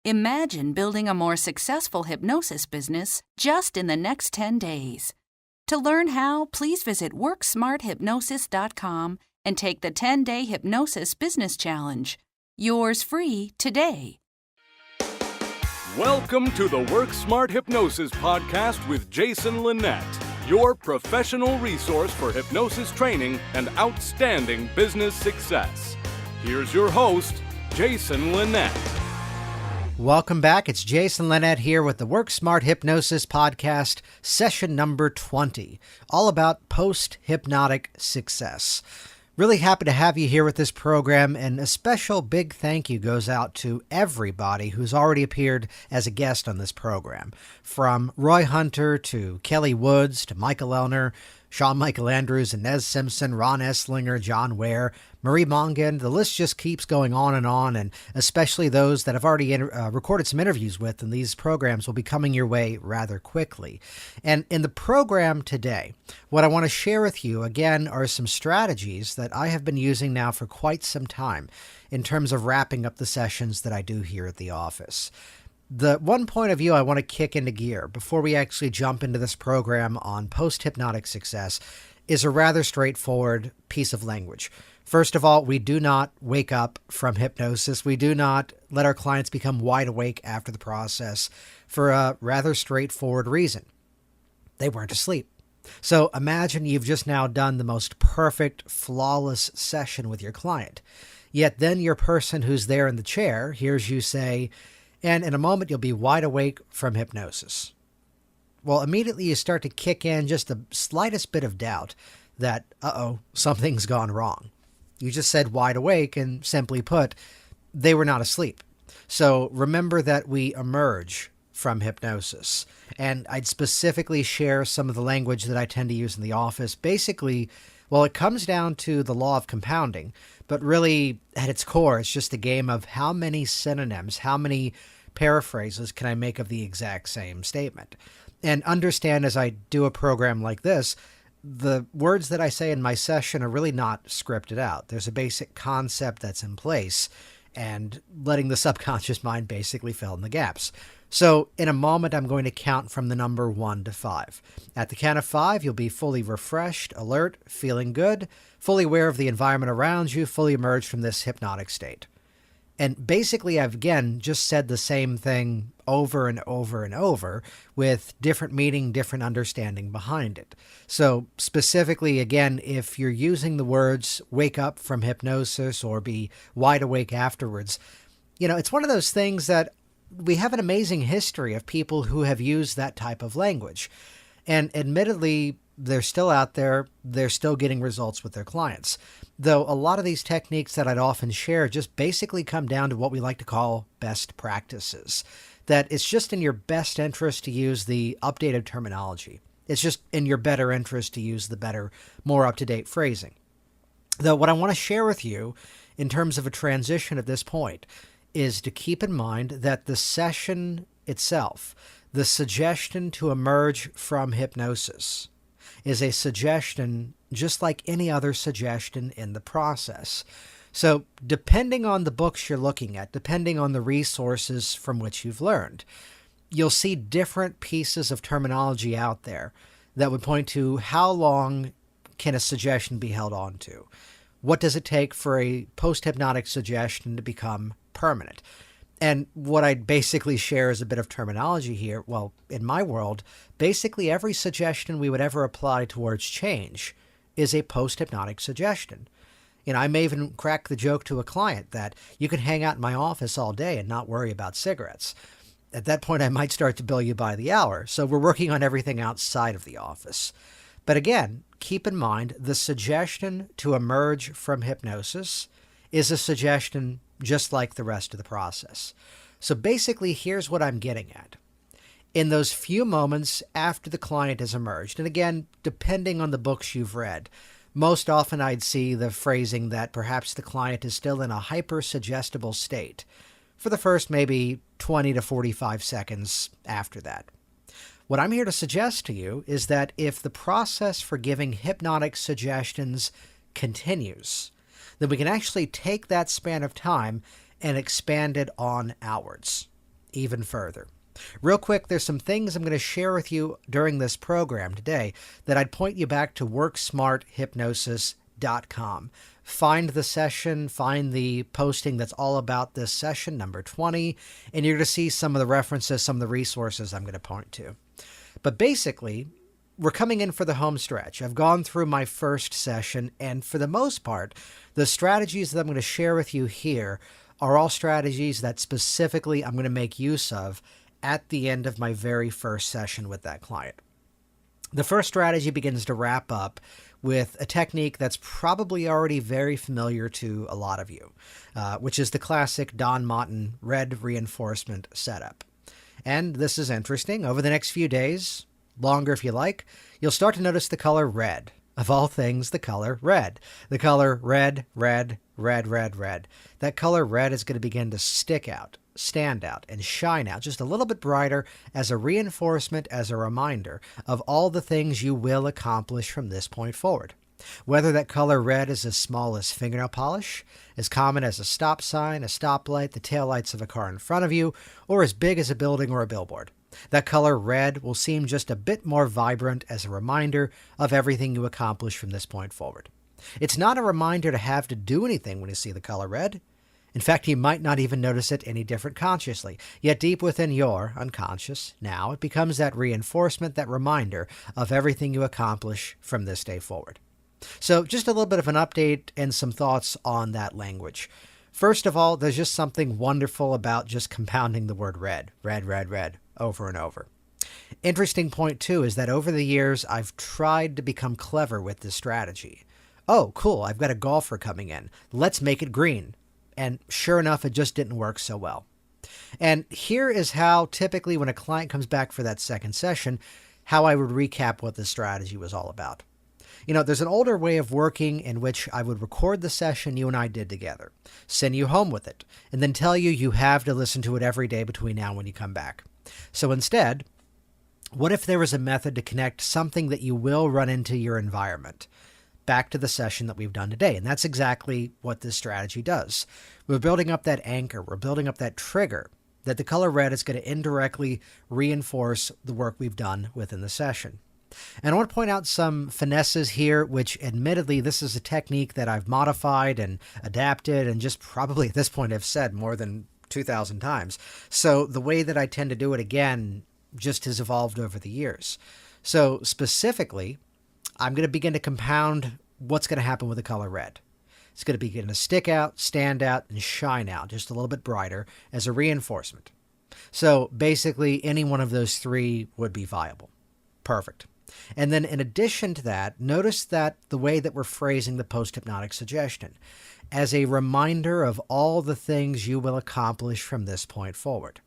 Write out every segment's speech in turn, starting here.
Imagine building a more successful hypnosis business just in the next 10 days. To learn how, please visit WorkSmartHypnosis.com and take the 10-day Hypnosis Business Challenge. Yours free today. Welcome to the Work Smart Hypnosis podcast with Jason Linett, your professional resource for hypnosis training and outstanding business success. Here's your host, Jason Linett. Welcome back. It's Jason Linett here with the Work Smart Hypnosis podcast, session number 20, all about post-hypnotic success. Really happy to have you here with this program, and a special big thank you goes out to everybody who's already appeared as a guest on this program, from Roy Hunter to Kelly Woods to Michael Elner, Sean Michael Andrews, Inez Simpson, Ron Esslinger, John Ware, Marie Mongan. The list just keeps going on, and especially those that I've already recorded some interviews with, and these programs will be coming your way rather quickly. And in the program today, what I want to share with you, again, are some strategies that I have been using now for quite some time in terms of wrapping up the sessions that I do here at the office. The one point of view I want to kick into gear before we actually jump into this program on post-hypnotic success is a rather straightforward piece of language. First of all, we do not wake up from hypnosis. We do not let our clients become wide awake after the process for a rather straightforward reason. They weren't asleep. So imagine you've just now done the most perfect, flawless session with your client. Yet then your person who's there in the chair hears you say, "And in a moment, you'll be wide awake from hypnosis." Well, immediately you start to kick in just the slightest bit of doubt that, something's gone wrong. You just said wide awake, and simply put, they were not asleep. So remember that we emerge from hypnosis. And I'd specifically share some of the language that I tend to use in the office. Basically, well, it comes down to the law of compounding, but really at its core, it's just a game of how many synonyms, how many paraphrases can I make of the exact same statement. And understand, as I do a program like this, the words that I say in my session are really not scripted out. There's a basic concept that's in place, and letting the subconscious mind basically fill in the gaps. So in a moment, I'm going to count from the number 1 to 5. At the count of 5, you'll be fully refreshed, alert, feeling good, fully aware of the environment around you, fully emerged from this hypnotic state. And basically, I've again just said the same thing over and over and over with different meaning, different understanding behind it. So specifically, again, if you're using the words wake up from hypnosis or be wide awake afterwards, it's one of those things that we have an amazing history of people who have used that type of language. And admittedly, they're still out there. They're still getting results with their clients. Though a lot of these techniques that I'd often share just basically come down to what we like to call best practices. That it's just in your best interest to use the updated terminology. It's just in your better interest to use the better, more up-to-date phrasing. Though what I want to share with you in terms of a transition at this point is to keep in mind that the session itself, the suggestion to emerge from hypnosis, is a suggestion just like any other suggestion in the process. So depending on the books you're looking at, depending on the resources from which you've learned, you'll see different pieces of terminology out there that would point to how long can a suggestion be held on to? What does it take for a post-hypnotic suggestion to become permanent? And what I'd basically share is a bit of terminology here. Well, in my world, basically every suggestion we would ever apply towards change is a post-hypnotic suggestion. I may even crack the joke to a client that you can hang out in my office all day and not worry about cigarettes. At that point, I might start to bill you by the hour. So we're working on everything outside of the office. But again, keep in mind the suggestion to emerge from hypnosis is a suggestion just like the rest of the process. So basically, here's what I'm getting at. In those few moments after the client has emerged, and again, depending on the books you've read, most often I'd see the phrasing that perhaps the client is still in a hyper-suggestible state for the first maybe 20 to 45 seconds after that. What I'm here to suggest to you is that if the process for giving hypnotic suggestions continues, then we can actually take that span of time and expand it on outwards. even further. Real quick, there's some things I'm going to share with you during this program today that I'd point you back to worksmarthypnosis.com. Find the session, find the posting that's all about this session, number 20, and you're going to see some of the references, some of the resources I'm going to point to. But basically, we're coming in for the home stretch. I've gone through my first session, and for the most part, the strategies that I'm going to share with you here are all strategies that specifically I'm going to make use of at the end of my very first session with that client. The first strategy begins to wrap up with a technique that's probably already very familiar to a lot of you, which is the classic Don Martin red reinforcement setup. And this is interesting. Over the next few days, longer if you like, you'll start to notice the color red. Of all things, the color red. The color red, red, red, red, red. That color red is going to begin to stick out, stand out, and shine out just a little bit brighter as a reinforcement, as a reminder of all the things you will accomplish from this point forward. Whether that color red is as small as fingernail polish, as common as a stop sign, a stoplight, the taillights of a car in front of you, or as big as a building or a billboard. That color red will seem just a bit more vibrant as a reminder of everything you accomplish from this point forward. It's not a reminder to have to do anything when you see the color red. In fact, you might not even notice it any different consciously. Yet deep within your unconscious, now it becomes that reinforcement, that reminder of everything you accomplish from this day forward. So just a little bit of an update and some thoughts on that language. First of all, there's just something wonderful about just compounding the word red, red, red, red, over and over. Interesting point, too, is that over the years, I've tried to become clever with this strategy. Oh, cool, I've got a golfer coming in. Let's make it green. And sure enough, it just didn't work so well. And here is how typically when a client comes back for that second session, how I would recap what this strategy was all about. You know, there's an older way of working in which I would record the session you and I did together, send you home with it, and then tell you you have to listen to it every day between now and when you come back. So instead, what if there was a method to connect something that you will run into your environment back to the session that we've done today? And that's exactly what this strategy does. We're building up that anchor. We're building up that trigger that the color red is going to indirectly reinforce the work we've done within the session. And I want to point out some finesses here, which admittedly, this is a technique that I've modified and adapted and just probably at this point have said more than 2,000 times. So the way that I tend to do it again just has evolved over the years. So specifically, I'm going to begin to compound what's going to happen with the color red. It's going to begin to stick out, stand out, and shine out just a little bit brighter as a reinforcement. So basically, any one of those three would be viable. Perfect. And then in addition to that, notice that the way that we're phrasing the post-hypnotic suggestion as a reminder of all the things you will accomplish from this point forward.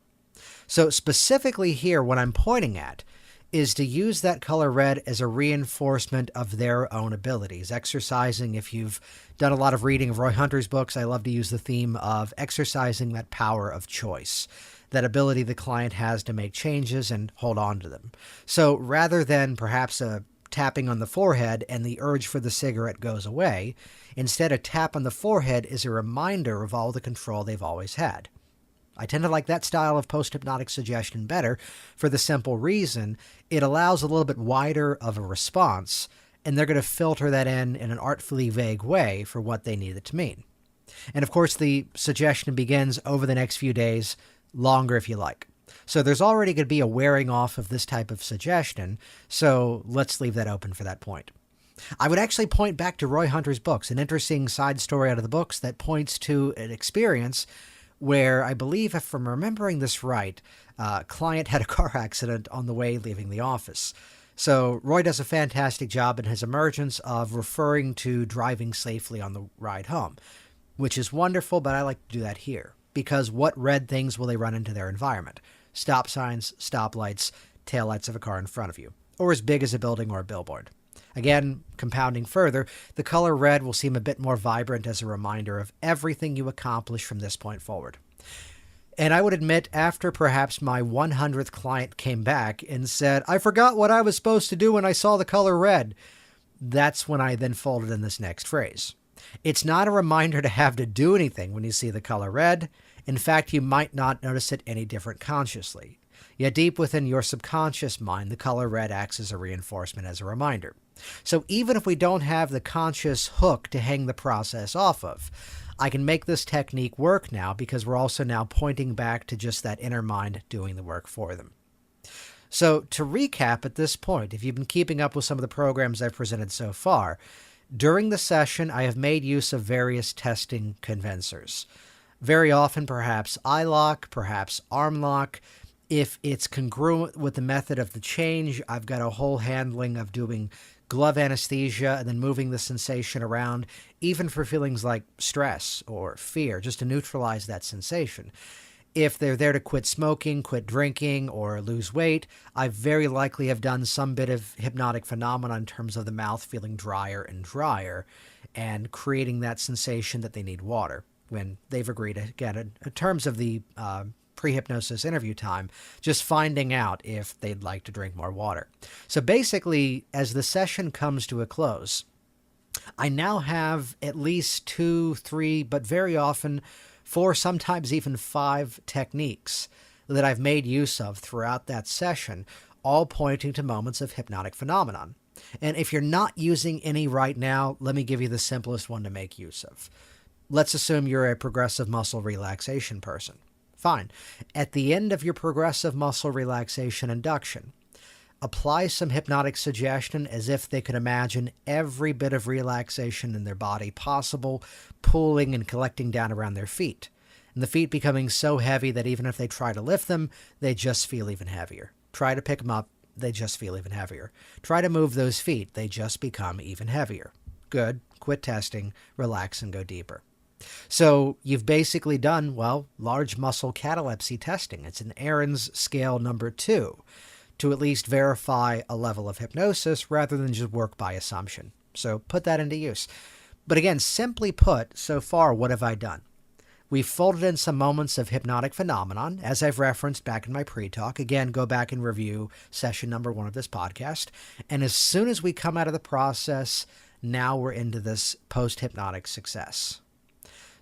So specifically here, what I'm pointing at is to use that color red as a reinforcement of their own abilities. Exercising, if you've done a lot of reading of Roy Hunter's books, I love to use the theme of exercising that power of choice, that ability the client has to make changes and hold on to them. So rather than perhaps a tapping on the forehead and the urge for the cigarette goes away, instead a tap on the forehead is a reminder of all the control they've always had. I tend to like that style of post-hypnotic suggestion better for the simple reason it allows a little bit wider of a response, and they're going to filter that in an artfully vague way for what they need it to mean. And of course, the suggestion begins over the next few days, longer if you like. So there's already going to be a wearing off of this type of suggestion, so let's leave that open for that point. I would actually point back to Roy Hunter's books, an interesting side story out of the books that points to an experience where I believe, if I'm remembering this right, a client had a car accident on the way leaving the office. So Roy does a fantastic job in his emergence of referring to driving safely on the ride home, which is wonderful, but I like to do that here. Because what red things will they run into their environment? Stop signs, stoplights, taillights of a car in front of you, or as big as a building or a billboard. Again, compounding further, the color red will seem a bit more vibrant as a reminder of everything you accomplish from this point forward. And I would admit, after perhaps my 100th client came back and said, I forgot what I was supposed to do when I saw the color red, that's when I then folded in this next phrase. It's not a reminder to have to do anything when you see the color red. In fact, you might not notice it any different consciously. Yet deep within your subconscious mind, the color red acts as a reinforcement, as a reminder. So even if we don't have the conscious hook to hang the process off of, I can make this technique work now because we're also now pointing back to just that inner mind doing the work for them. So to recap at this point, if you've been keeping up with some of the programs I've presented so far, during the session, I have made use of various testing convincers. Very often, perhaps eye lock, perhaps arm lock. If it's congruent with the method of the change, I've got a whole handling of doing glove anesthesia and then moving the sensation around, even for feelings like stress or fear, just to neutralize that sensation. If they're there to quit smoking, quit drinking, or lose weight, I very likely have done some bit of hypnotic phenomena in terms of the mouth feeling drier and drier and creating that sensation that they need water when they've agreed, again, in terms of the pre-hypnosis interview time, just finding out if they'd like to drink more water. So basically, as the session comes to a close, I now have at least 2, 3, but very often 4, sometimes even 5 techniques that I've made use of throughout that session, all pointing to moments of hypnotic phenomenon. And if you're not using any right now, let me give you the simplest one to make use of. Let's assume you're a progressive muscle relaxation person. Fine. At the end of your progressive muscle relaxation induction, apply some hypnotic suggestion as if they could imagine every bit of relaxation in their body possible, pooling and collecting down around their feet, and the feet becoming so heavy that even if they try to lift them, they just feel even heavier. Try to pick them up, they just feel even heavier. Try to move those feet, they just become even heavier. Good. Quit testing, relax, and go deeper. So you've basically done, well, large muscle catalepsy testing. It's an Aaron's scale number 2 to at least verify a level of hypnosis rather than just work by assumption. So put that into use. But again, simply put, so far, what have I done? We've folded in some moments of hypnotic phenomenon, as I've referenced back in my pre-talk. Again, go back and review session number 1 of this podcast. And as soon as we come out of the process, now we're into this post-hypnotic success.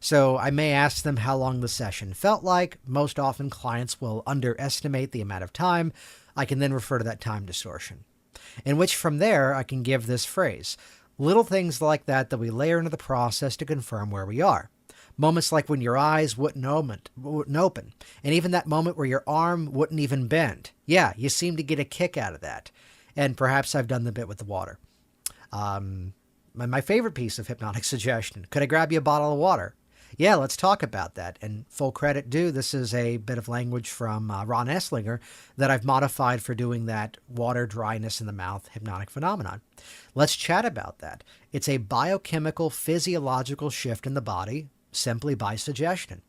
So I may ask them how long the session felt like. Most often clients will underestimate the amount of time. I can then refer to that time distortion. In which from there, I can give this phrase. Little things like that we layer into the process to confirm where we are. Moments like when your eyes wouldn't open. And even that moment where your arm wouldn't even bend. Yeah, you seem to get a kick out of that. And perhaps I've done the bit with the water. My favorite piece of hypnotic suggestion. Could I grab you a bottle of water? Yeah, let's talk about that. And full credit due, this is a bit of language from Ron Esslinger that I've modified for doing that water dryness in the mouth hypnotic phenomenon. Let's chat about that. It's a biochemical physiological shift in the body simply by suggestion.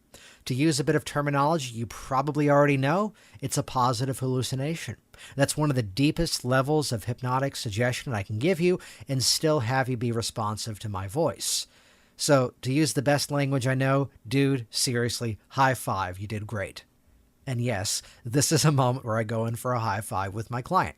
To use a bit of terminology you probably already know, it's a positive hallucination. That's one of the deepest levels of hypnotic suggestion I can give you and still have you be responsive to my voice. So, to use the best language I know, dude, seriously, high five, you did great. And yes, this is a moment where I go in for a high five with my client.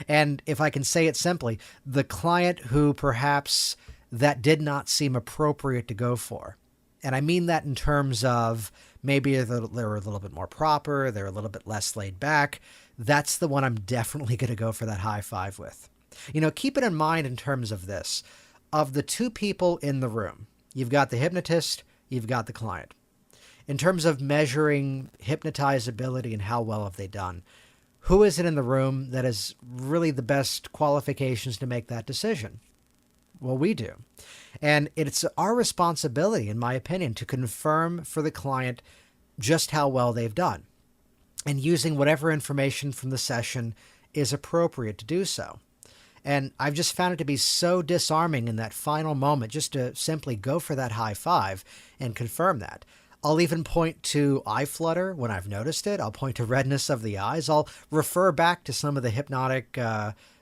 And if I can say it simply, the client who perhaps that did not seem appropriate to go for. And I mean that in terms of maybe they're a little bit more proper, they're a little bit less laid back. That's the one I'm definitely going to go for that high five with. You know, keep it in mind in terms of this. Of the 2 people in the room, you've got the hypnotist, you've got the client. In terms of measuring hypnotizability and how well have they done, who is it in the room that has really the best qualifications to make that decision? Well, we do. And it's our responsibility, in my opinion, to confirm for the client just how well they've done. And using whatever information from the session is appropriate to do so. And I've just found it to be so disarming in that final moment just to simply go for that high five and confirm that. I'll even point to eye flutter when I've noticed it. I'll point to redness of the eyes. I'll refer back to some of the hypnotic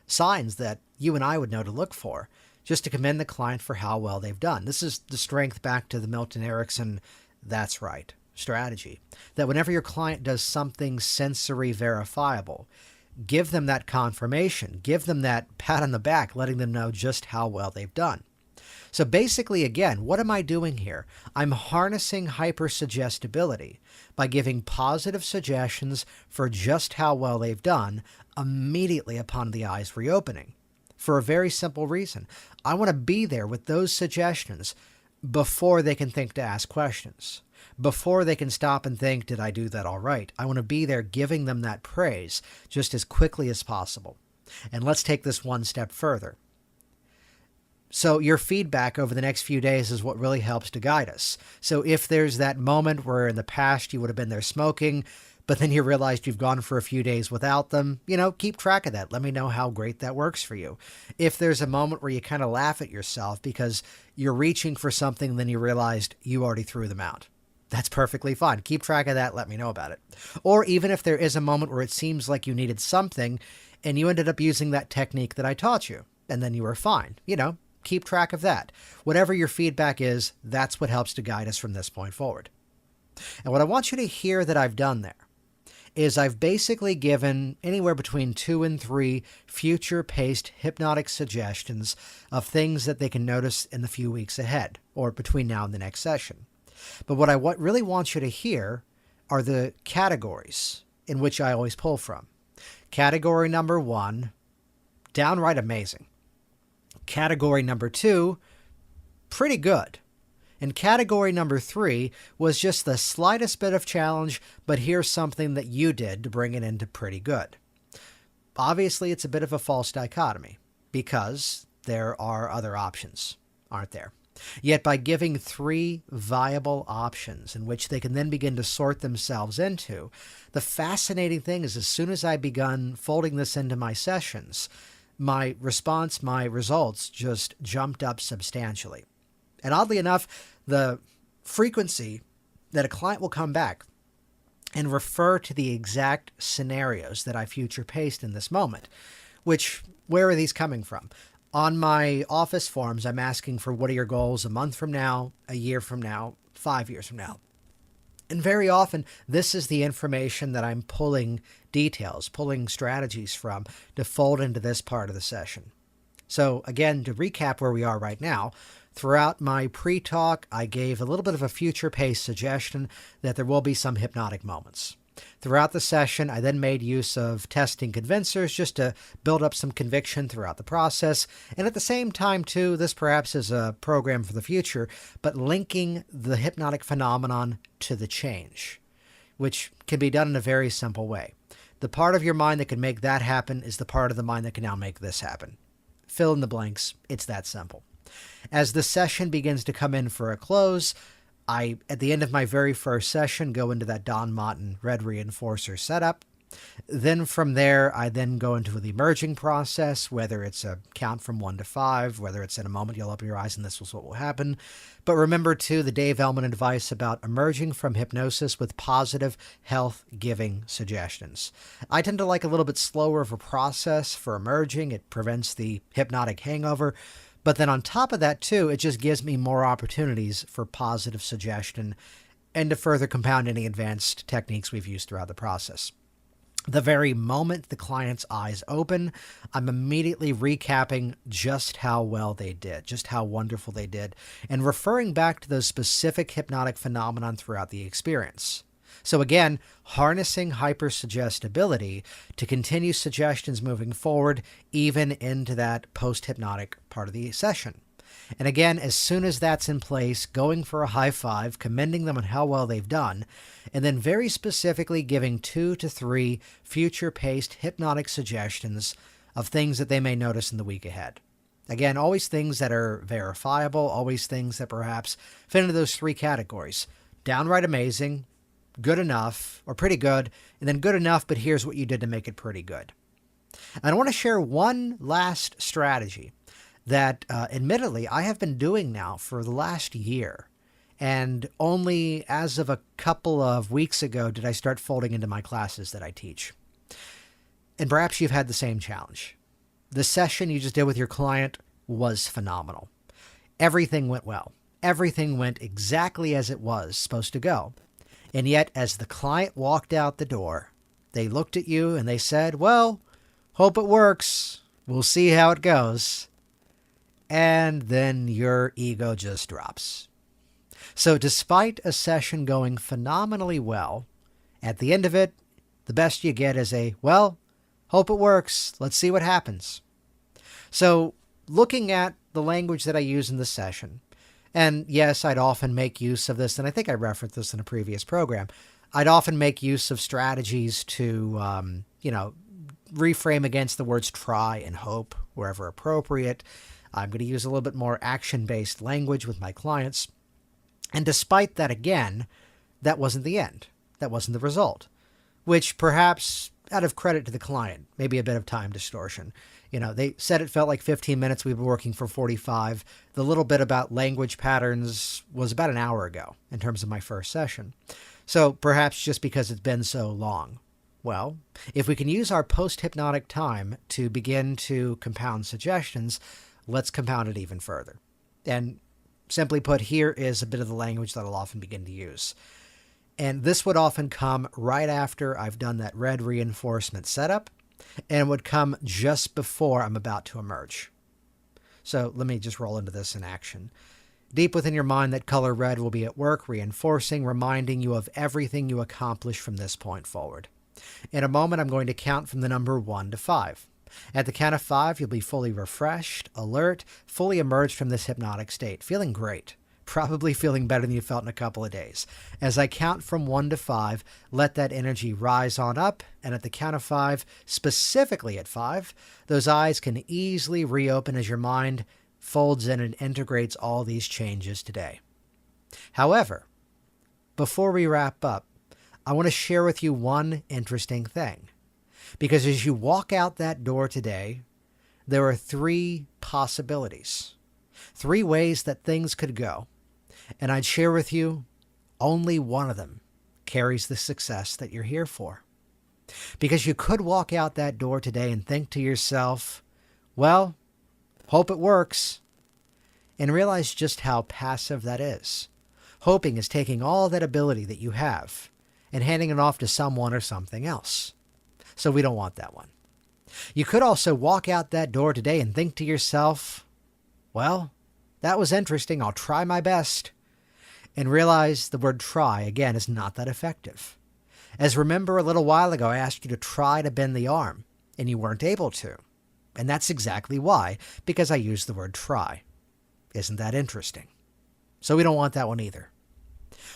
signs that you and I would know to look for, just to commend the client for how well they've done. This is the strength back to the Milton Erickson, that's right, strategy. That whenever your client does something sensory verifiable, give them that confirmation, give them that pat on the back, letting them know just how well they've done. So basically, again, what am I doing here? I'm harnessing hypersuggestibility by giving positive suggestions for just how well they've done immediately upon the eyes reopening. For a very simple reason. I want to be there with those suggestions before they can think to ask questions. Before they can stop and think, did I do that all right? I want to be there giving them that praise just as quickly as possible. And let's take this one step further. So your feedback over the next few days is what really helps to guide us. So if there's that moment where in the past you would have been there smoking, but then you realized you've gone for a few days without them, keep track of that. Let me know how great that works for you. If there's a moment where you kind of laugh at yourself because you're reaching for something and then you realized you already threw them out, that's perfectly fine. Keep track of that. Let me know about it. Or even if there is a moment where it seems like you needed something and you ended up using that technique that I taught you, and then you were fine, keep track of that. Whatever your feedback is, that's what helps to guide us from this point forward. And what I want you to hear that I've done there is I've basically given anywhere between 2 and 3 future-paced hypnotic suggestions of things that they can notice in the few weeks ahead, or between now and the next session. But what I really want you to hear are the categories in which I always pull from. Category number 1, downright amazing. Category number 2, pretty good. And category number 3 was just the slightest bit of challenge, but here's something that you did to bring it into pretty good. Obviously, it's a bit of a false dichotomy because there are other options, aren't there? Yet by giving 3 viable options in which they can then begin to sort themselves into, the fascinating thing is as soon as I begun folding this into my sessions, my response, my results just jumped up substantially. And oddly enough, the frequency that a client will come back and refer to the exact scenarios that I future-paced in this moment, where are these coming from? On my office forums, I'm asking for what are your goals a month from now, a year from now, 5 years from now. And very often, this is the information that I'm pulling details, pulling strategies from to fold into this part of the session. So again, to recap where we are right now, throughout my pre-talk, I gave a little bit of a future-paced suggestion that there will be some hypnotic moments. Throughout the session, I then made use of testing convincers just to build up some conviction throughout the process. And at the same time, too, this perhaps is a program for the future, but linking the hypnotic phenomenon to the change, which can be done in a very simple way. The part of your mind that can make that happen is the part of the mind that can now make this happen. Fill in the blanks. It's that simple. As the session begins to come in for a close, I, at the end of my very first session, go into that Don Martin red reinforcer setup. Then from there, I then go into the emerging process, whether it's a count from 1 to 5, whether it's in a moment you'll open your eyes and this is what will happen. But remember, too, the Dave Ellman advice about emerging from hypnosis with positive, health-giving suggestions. I tend to like a little bit slower of a process for emerging. It prevents the hypnotic hangover. But then on top of that, too, it just gives me more opportunities for positive suggestion and to further compound any advanced techniques we've used throughout the process. The very moment the client's eyes open, I'm immediately recapping just how well they did, just how wonderful they did, and referring back to those specific hypnotic phenomenon throughout the experience. So again, harnessing hypersuggestibility to continue suggestions moving forward, even into that post-hypnotic part of the session. And again, as soon as that's in place, going for a high five, commending them on how well they've done, and then very specifically giving 2 to 3 future-paced hypnotic suggestions of things that they may notice in the week ahead. Again, always things that are verifiable, always things that perhaps fit into those 3 categories. Downright amazing, good enough, or pretty good, and then good enough, but here's what you did to make it pretty good. And I want to share one last strategy that, admittedly, I have been doing now for the last year. And only as of a couple of weeks ago did I start folding into my classes that I teach. And perhaps you've had the same challenge. The session you just did with your client was phenomenal. Everything went well. Everything went exactly as it was supposed to go. And yet, as the client walked out the door, they looked at you and they said, well, hope it works. We'll see how it goes. and then your ego just drops. So despite a session going phenomenally well, at the end of it, the best you get is well, hope it works. Let's see what happens. So looking at the language that I use in the session, and yes, I'd often make use of this, and I think I referenced this in a previous program. I'd often make use of strategies to, reframe against the words try and hope wherever appropriate. I'm going to use a little bit more action-based language with my clients. And despite that, again, that wasn't the end. That wasn't the result, which perhaps out of credit to the client, maybe a bit of time distortion. They said it felt like 15 minutes. We've been working for 45. The little bit about language patterns was about an hour ago in terms of my first session. So perhaps just because it's been so long. Well, if we can use our post-hypnotic time to begin to compound suggestions, let's compound it even further. And simply put, here is a bit of the language that I'll often begin to use. And this would often come right after I've done that red reinforcement setup, and would come just before I'm about to emerge. So let me just roll into this in action. Deep within your mind, that color red will be at work, reinforcing, reminding you of everything you accomplish from this point forward. In a moment, I'm going to count from the number 1 to 5. At the count of 5, you'll be fully refreshed, alert, fully emerged from this hypnotic state, feeling great, probably feeling better than you felt in a couple of days. As I count from 1 to 5, let that energy rise on up, and at the count of 5, specifically at 5, those eyes can easily reopen as your mind folds in and integrates all these changes today. However, before we wrap up, I want to share with you one interesting thing. Because as you walk out that door today, there are 3 possibilities, 3 ways that things could go. And I'd share with you, only one of them carries the success that you're here for. Because you could walk out that door today and think to yourself, well, hope it works, and realize just how passive that is. Hoping is taking all that ability that you have and handing it off to someone or something else. So we don't want that one. You could also walk out that door today and think to yourself, well, that was interesting. I'll try my best. And realize the word try, again, is not that effective. As remember a little while ago, I asked you to try to bend the arm, and you weren't able to. And that's exactly why, because I used the word try. Isn't that interesting? So we don't want that one either.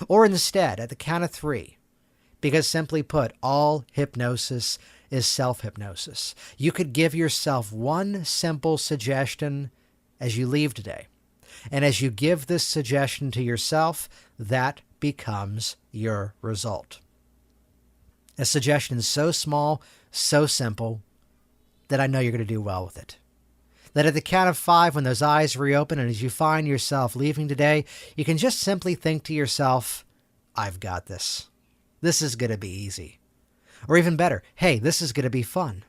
Or instead, at the count of 3, because simply put, all hypnosis is self-hypnosis. You could give yourself one simple suggestion as you leave today. And as you give this suggestion to yourself, that becomes your result. A suggestion so small, so simple, that I know you're going to do well with it. That at the count of 5, when those eyes reopen and as you find yourself leaving today, you can just simply think to yourself, I've got this. This is going to be easy. Or even better, hey, this is going to be fun.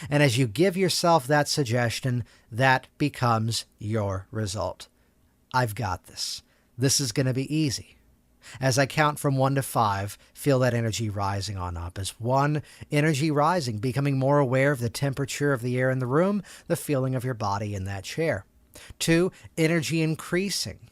And as you give yourself that suggestion, that becomes your result. I've got this. This is going to be easy. As I count from 1 to 5, feel that energy rising on up. As 1, energy rising, becoming more aware of the temperature of the air in the room, the feeling of your body in that chair. 2, energy increasing.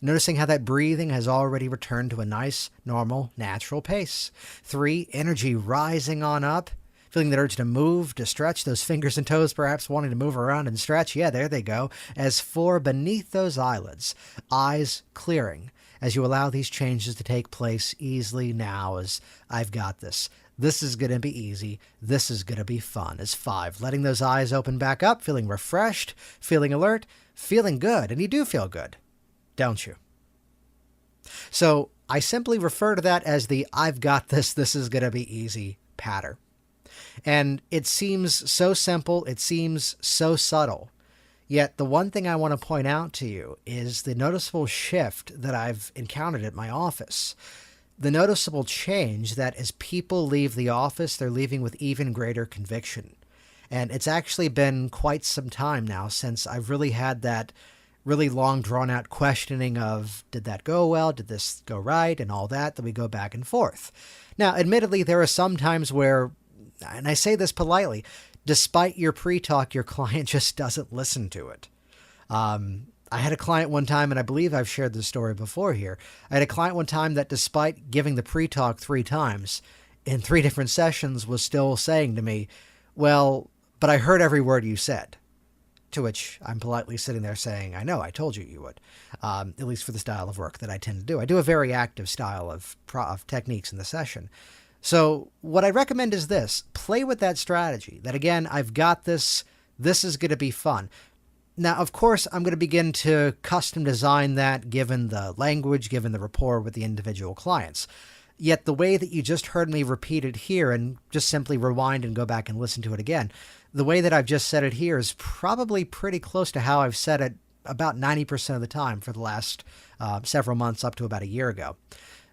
Noticing how that breathing has already returned to a nice, normal, natural pace. 3, energy rising on up. Feeling that urge to move, to stretch, those fingers and toes perhaps wanting to move around and stretch. Yeah, there they go. As 4, beneath those eyelids, eyes clearing as you allow these changes to take place easily now as I've got this. This is going to be easy. This is going to be fun. As 5, letting those eyes open back up, feeling refreshed, feeling alert, feeling good. And you do feel good, don't you? So I simply refer to that as the I've got this, this is going to be easy pattern. And it seems so simple, it seems so subtle. Yet the one thing I want to point out to you is the noticeable shift that I've encountered at my office. The noticeable change that as people leave the office, they're leaving with even greater conviction. And it's actually been quite some time now since I've really had that really long drawn out questioning of, did that go well? Did this go right? And all that we go back and forth. Now, admittedly, there are some times where, and I say this politely, despite your pre-talk, your client just doesn't listen to it. I had a client one time, and I believe I've shared this story before here. I had a client one time that despite giving the pre-talk 3 times in 3 different sessions was still saying to me, well, but I heard every word you said. To which I'm politely sitting there saying, I know, I told you would, at least for the style of work that I tend to do. I do a very active style of techniques in the session. So what I recommend is this. Play with that strategy, that again, I've got this. This is going to be fun. Now, of course, I'm going to begin to custom design that given the language, given the rapport with the individual clients. Yet the way that you just heard me repeat it here, and just simply rewind and go back and listen to it again, the way that I've just said it here is probably pretty close to how I've said it about 90% of the time for the last several months up to about a year ago.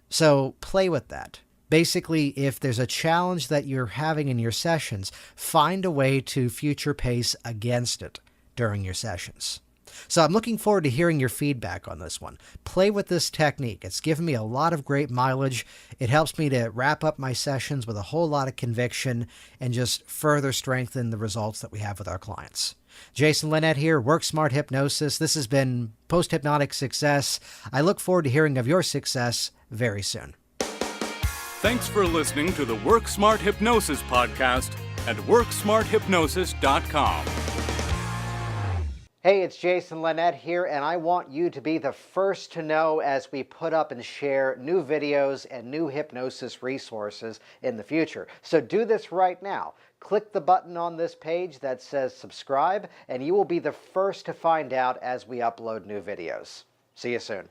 So play with that. Basically, if there's a challenge that you're having in your sessions, find a way to future pace against it during your sessions. So I'm looking forward to hearing your feedback on this one. Play with this technique. It's given me a lot of great mileage. It helps me to wrap up my sessions with a whole lot of conviction and just further strengthen the results that we have with our clients. Jason Linett here, Work Smart Hypnosis. This has been Post-Hypnotic Success. I look forward to hearing of your success very soon. Thanks for listening to the Work Smart Hypnosis podcast at WorkSmartHypnosis.com. Hey, it's Jason Linett here, and I want you to be the first to know as we put up and share new videos and new hypnosis resources in the future. So do this right now. Click the button on this page that says subscribe, and you will be the first to find out as we upload new videos. See you soon.